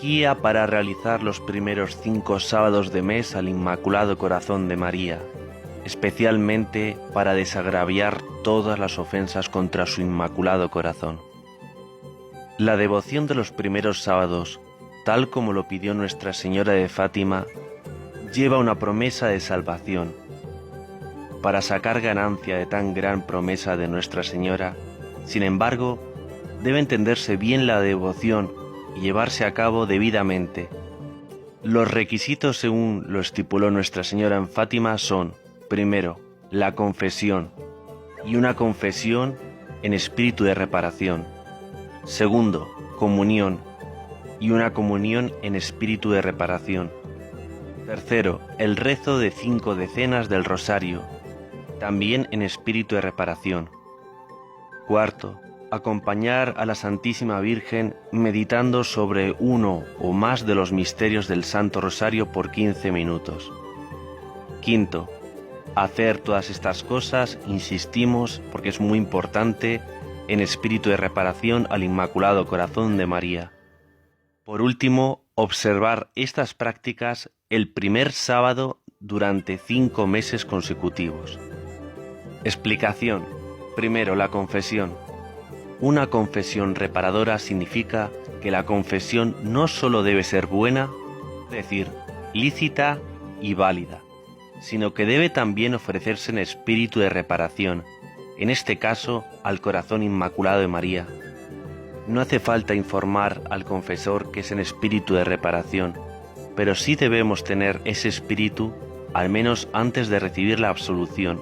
guía para realizar los primeros 5 sábados de mes al Inmaculado Corazón de María, especialmente para desagraviar todas las ofensas contra su Inmaculado Corazón. La devoción de los primeros sábados, tal como lo pidió Nuestra Señora de Fátima, lleva una promesa de salvación. Para sacar ganancia de tan gran promesa de Nuestra Señora, sin embargo, debe entenderse bien la devoción y llevarse a cabo debidamente. Los requisitos, según lo estipuló Nuestra Señora en Fátima, son, primero, la confesión, y una confesión en espíritu de reparación. Segundo, comunión, y una comunión en espíritu de reparación. Tercero, el rezo de 5 decenas del rosario, también en espíritu de reparación. Cuarto, acompañar a la Santísima Virgen meditando sobre uno o más de los misterios del Santo Rosario por 15 minutos. Quinto, hacer todas estas cosas, insistimos, porque es muy importante, en espíritu de reparación al Inmaculado Corazón de María. Por último, observar estas prácticas el primer sábado durante 5 meses consecutivos. Explicación. Primero, la confesión. Una confesión reparadora significa que la confesión no solo debe ser buena, es decir, lícita y válida, sino que debe también ofrecerse en espíritu de reparación, en este caso al Corazón Inmaculado de María. No hace falta informar al confesor que es en espíritu de reparación, pero sí debemos tener ese espíritu al menos antes de recibir la absolución.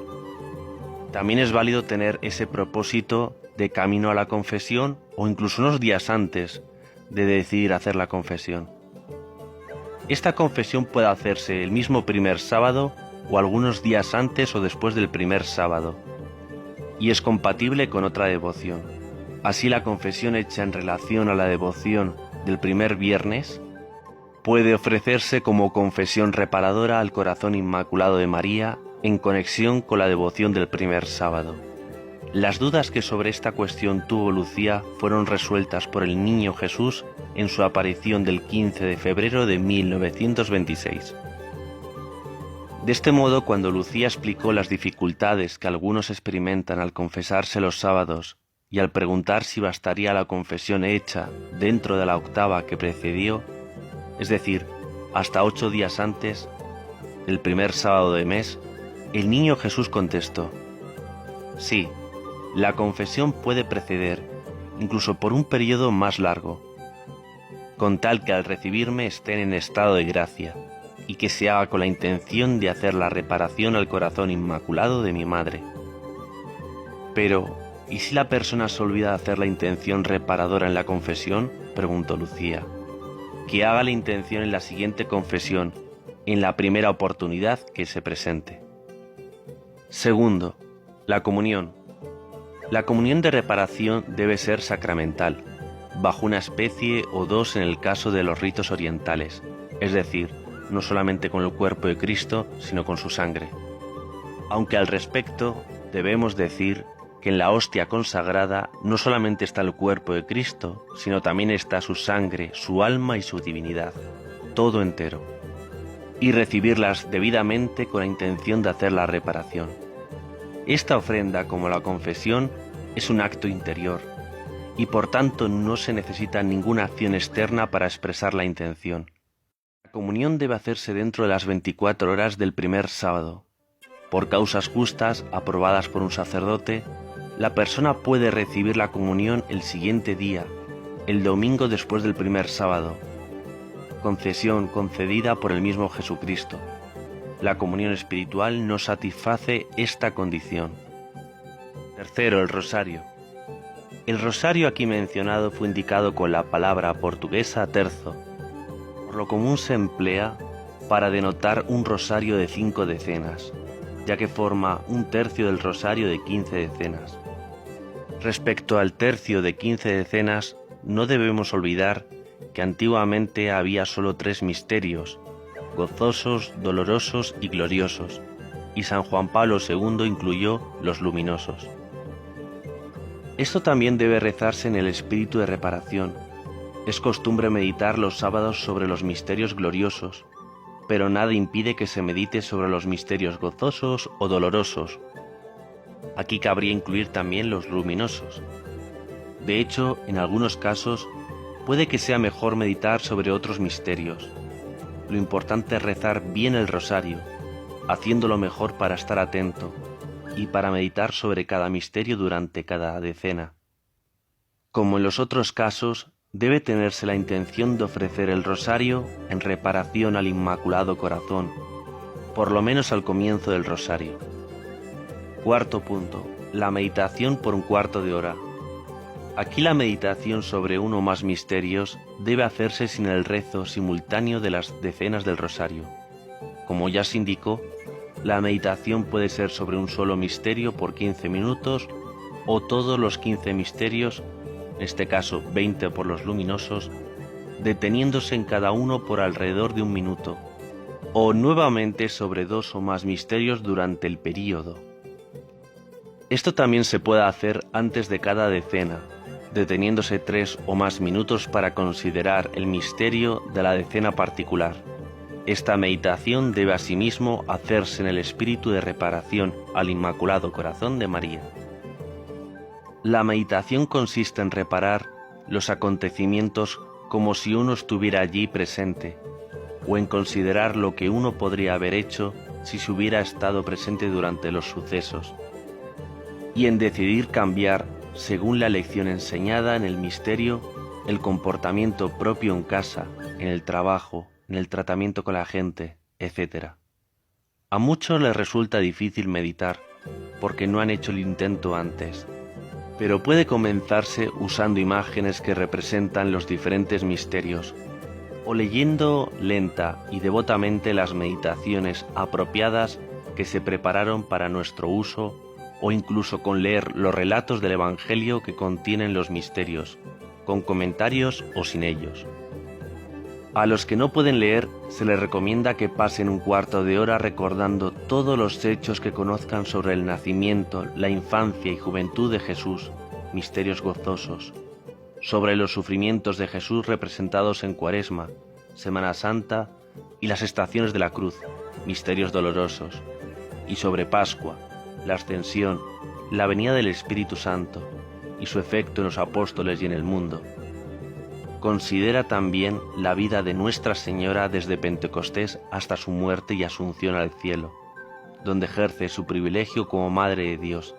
También es válido tener ese propósito de camino a la confesión o incluso unos días antes de decidir hacer la confesión. Esta confesión puede hacerse el mismo primer sábado o algunos días antes o después del primer sábado, y es compatible con otra devoción. Así, la confesión hecha en relación a la devoción del primer viernes puede ofrecerse como confesión reparadora al Corazón Inmaculado de María en conexión con la devoción del primer sábado. Las dudas que sobre esta cuestión tuvo Lucía fueron resueltas por el Niño Jesús en su aparición del 15 de febrero de 1926. De este modo, cuando Lucía explicó las dificultades que algunos experimentan al confesarse los sábados y al preguntar si bastaría la confesión hecha dentro de la octava que precedió, es decir, hasta 8 días antes del primer sábado de mes, el Niño Jesús contestó: sí, la confesión puede preceder, incluso por un periodo más largo, con tal que al recibirme estén en estado de gracia, y que se haga con la intención de hacer la reparación al Corazón Inmaculado de mi madre. Pero, ¿y si la persona se olvida de hacer la intención reparadora en la confesión?, preguntó Lucía. Que haga la intención en la siguiente confesión, en la primera oportunidad que se presente. Segundo, la comunión. La comunión de reparación debe ser sacramental, bajo una especie o dos en el caso de los ritos orientales, es decir, no solamente con el cuerpo de Cristo, sino con su sangre. Aunque al respecto debemos decir que en la hostia consagrada no solamente está el cuerpo de Cristo, sino también está su sangre, su alma y su divinidad, todo entero, y recibirlas debidamente con la intención de hacer la reparación. Esta ofrenda, como la confesión, es un acto interior, y por tanto no se necesita ninguna acción externa para expresar la intención. La comunión debe hacerse dentro de las 24 horas del primer sábado. Por causas justas, aprobadas por un sacerdote, la persona puede recibir la comunión el siguiente día, el domingo después del primer sábado, concesión concedida por el mismo Jesucristo. La comunión espiritual no satisface esta condición. Tercero, el rosario. El rosario aquí mencionado fue indicado con la palabra portuguesa terzo. Por lo común se emplea para denotar un rosario de 5 decenas, ya que forma un tercio del rosario de 15 decenas. Respecto al tercio de 15 decenas, no debemos olvidar que antiguamente había solo 3 misterios, gozosos, dolorosos y gloriosos, y San Juan Pablo II incluyó los luminosos. Esto también debe rezarse en el espíritu de reparación, Es costumbre meditar los sábados sobre los misterios gloriosos, pero nada impide que se medite sobre los misterios gozosos o dolorosos. Aquí cabría incluir también los luminosos. De hecho, en algunos casos, puede que sea mejor meditar sobre otros misterios. Lo importante es rezar bien el rosario, haciéndolo mejor para estar atento y para meditar sobre cada misterio durante cada decena. Como en los otros casos, debe tenerse la intención de ofrecer el rosario en reparación al Inmaculado Corazón, por lo menos al comienzo del rosario. Cuarto punto, la meditación por un cuarto de hora. Aquí la meditación sobre uno o más misterios debe hacerse sin el rezo simultáneo de las decenas del rosario. Como ya se indicó, la meditación puede ser sobre un solo misterio por 15 minutos o todos los 15 misterios, en este caso 20 por los luminosos, deteniéndose en cada uno por alrededor de un minuto, o nuevamente sobre 2 o más misterios durante el período. Esto también se puede hacer antes de cada decena, deteniéndose 3 o más minutos para considerar el misterio de la decena particular. Esta meditación debe asimismo hacerse en el espíritu de reparación al Inmaculado Corazón de María. La meditación consiste en reparar los acontecimientos como si uno estuviera allí presente, o en considerar lo que uno podría haber hecho si se hubiera estado presente durante los sucesos, y en decidir cambiar, según la lección enseñada en el misterio, el comportamiento propio en casa, en el trabajo, en el tratamiento con la gente, etc. A muchos les resulta difícil meditar, porque no han hecho el intento antes, pero puede comenzarse usando imágenes que representan los diferentes misterios, o leyendo lenta y devotamente las meditaciones apropiadas que se prepararon para nuestro uso, o incluso con leer los relatos del Evangelio que contienen los misterios, con comentarios o sin ellos. A los que no pueden leer, se les recomienda que pasen un cuarto de hora recordando todos los hechos que conozcan sobre el nacimiento, la infancia y juventud de Jesús, misterios gozosos, sobre los sufrimientos de Jesús representados en Cuaresma, Semana Santa y las estaciones de la cruz, misterios dolorosos, y sobre Pascua, la Ascensión, la venida del Espíritu Santo y su efecto en los apóstoles y en el mundo. Considera también la vida de Nuestra Señora desde Pentecostés hasta su muerte y asunción al cielo, donde ejerce su privilegio como Madre de Dios,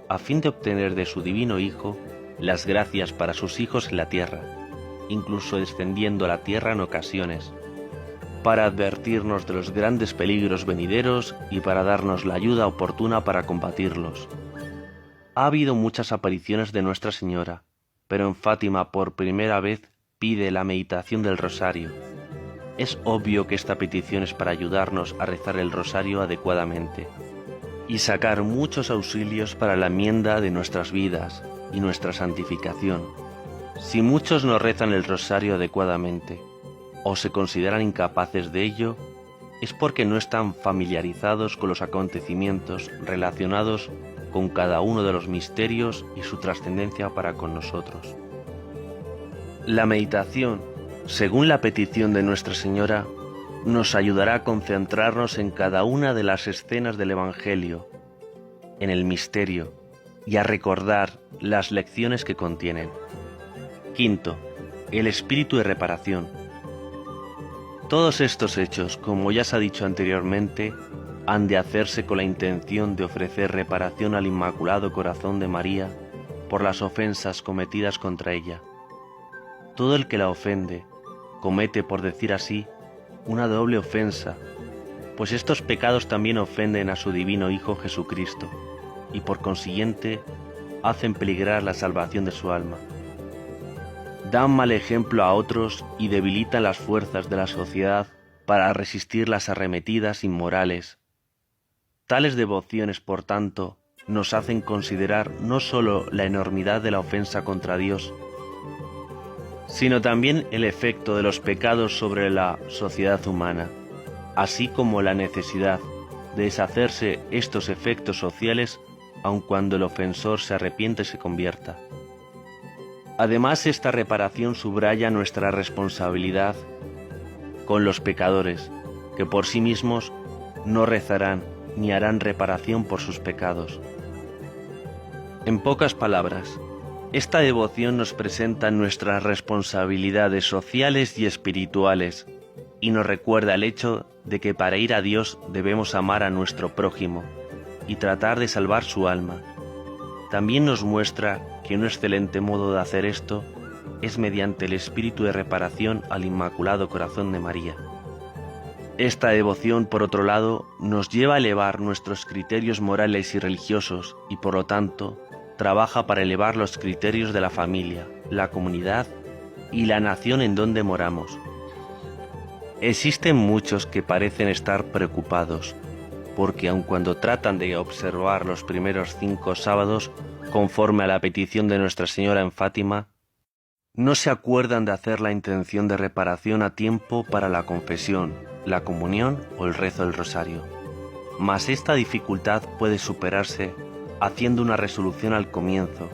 a fin de obtener de su Divino Hijo las gracias para sus hijos en la tierra, incluso descendiendo a la tierra en ocasiones, para advertirnos de los grandes peligros venideros y para darnos la ayuda oportuna para combatirlos. Ha habido muchas apariciones de Nuestra Señora, pero en Fátima por primera vez pide la meditación del rosario. Es obvio que esta petición es para ayudarnos a rezar el rosario adecuadamente y sacar muchos auxilios para la enmienda de nuestras vidas y nuestra santificación. Si muchos no rezan el rosario adecuadamente, o se consideran incapaces de ello, es porque no están familiarizados con los acontecimientos relacionados con cada uno de los misterios y su trascendencia para con nosotros. La meditación, según la petición de Nuestra Señora, nos ayudará a concentrarnos en cada una de las escenas del Evangelio, en el misterio, y a recordar las lecciones que contienen. Quinto, el espíritu de reparación. Todos estos hechos, como ya se ha dicho anteriormente, han de hacerse con la intención de ofrecer reparación al Inmaculado Corazón de María por las ofensas cometidas contra ella. Todo el que la ofende comete, por decir así, una doble ofensa, pues estos pecados también ofenden a su Divino Hijo Jesucristo y por consiguiente hacen peligrar la salvación de su alma. Dan mal ejemplo a otros y debilitan las fuerzas de la sociedad para resistir las arremetidas inmorales. Tales devociones, por tanto, nos hacen considerar no sólo la enormidad de la ofensa contra Dios, sino también el efecto de los pecados sobre la sociedad humana, así como la necesidad de deshacerse estos efectos sociales aun cuando el ofensor se arrepiente y se convierta. Además, esta reparación subraya nuestra responsabilidad con los pecadores, que por sí mismos no rezarán ni harán reparación por sus pecados. En pocas palabras, esta devoción nos presenta nuestras responsabilidades sociales y espirituales y nos recuerda el hecho de que para ir a Dios debemos amar a nuestro prójimo y tratar de salvar su alma. También nos muestra que un excelente modo de hacer esto es mediante el espíritu de reparación al Inmaculado Corazón de María. Esta devoción, por otro lado, nos lleva a elevar nuestros criterios morales y religiosos y, por lo tanto, trabaja para elevar los criterios de la familia, la comunidad y la nación en donde moramos. Existen muchos que parecen estar preocupados, porque aun cuando tratan de observar los primeros 5 sábados conforme a la petición de Nuestra Señora en Fátima, no se acuerdan de hacer la intención de reparación a tiempo para la confesión, la comunión o el rezo del rosario. Mas esta dificultad puede superarse haciendo una resolución al comienzo,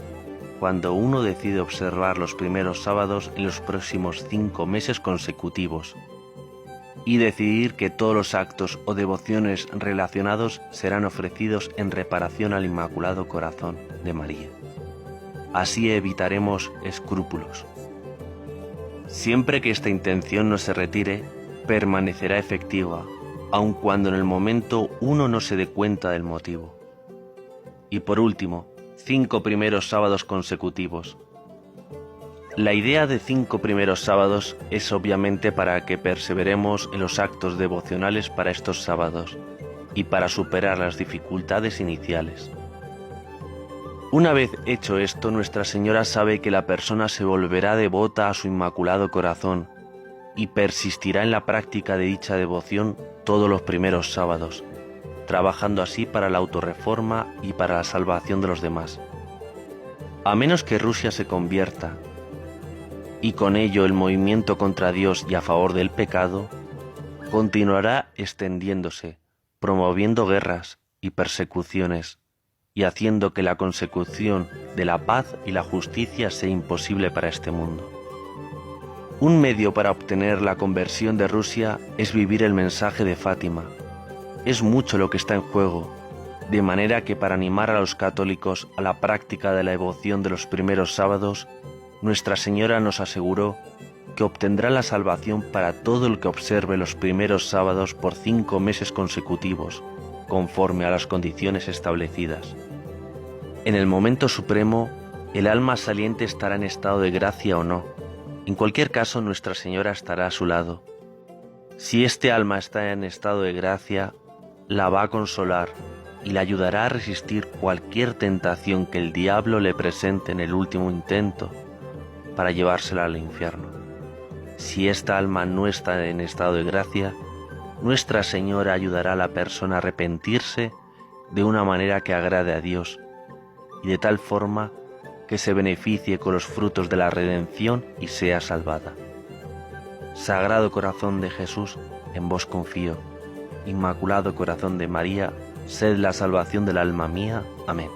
cuando uno decide observar los primeros sábados en los próximos 5 meses consecutivos, y decidir que todos los actos o devociones relacionados serán ofrecidos en reparación al Inmaculado Corazón de María. Así evitaremos escrúpulos. Siempre que esta intención no se retire, permanecerá efectiva, aun cuando en el momento uno no se dé cuenta del motivo. Y por último, 5 primeros sábados consecutivos. La idea de 5 primeros sábados es obviamente para que perseveremos en los actos devocionales para estos sábados y para superar las dificultades iniciales. Una vez hecho esto, Nuestra Señora sabe que la persona se volverá devota a su Inmaculado Corazón y persistirá en la práctica de dicha devoción todos los primeros sábados, trabajando así para la autorreforma y para la salvación de los demás. A menos que Rusia se convierta, y con ello el movimiento contra Dios y a favor del pecado, continuará extendiéndose, promoviendo guerras y persecuciones, y haciendo que la consecución de la paz y la justicia sea imposible para este mundo. Un medio para obtener la conversión de Rusia es vivir el mensaje de Fátima. Es mucho lo que está en juego, de manera que para animar a los católicos a la práctica de la devoción de los primeros sábados, Nuestra Señora nos aseguró que obtendrá la salvación para todo el que observe los primeros sábados por 5 meses consecutivos, conforme a las condiciones establecidas. En el momento supremo, el alma saliente estará en estado de gracia o no. En cualquier caso, Nuestra Señora estará a su lado. Si este alma está en estado de gracia, la va a consolar y la ayudará a resistir cualquier tentación que el diablo le presente en el último intento para llevársela al infierno. Si esta alma no está en estado de gracia, Nuestra Señora ayudará a la persona a arrepentirse de una manera que agrade a Dios y de tal forma que se beneficie con los frutos de la redención y sea salvada. Sagrado Corazón de Jesús, en vos confío. Inmaculado Corazón de María, sed la salvación del alma mía. Amén.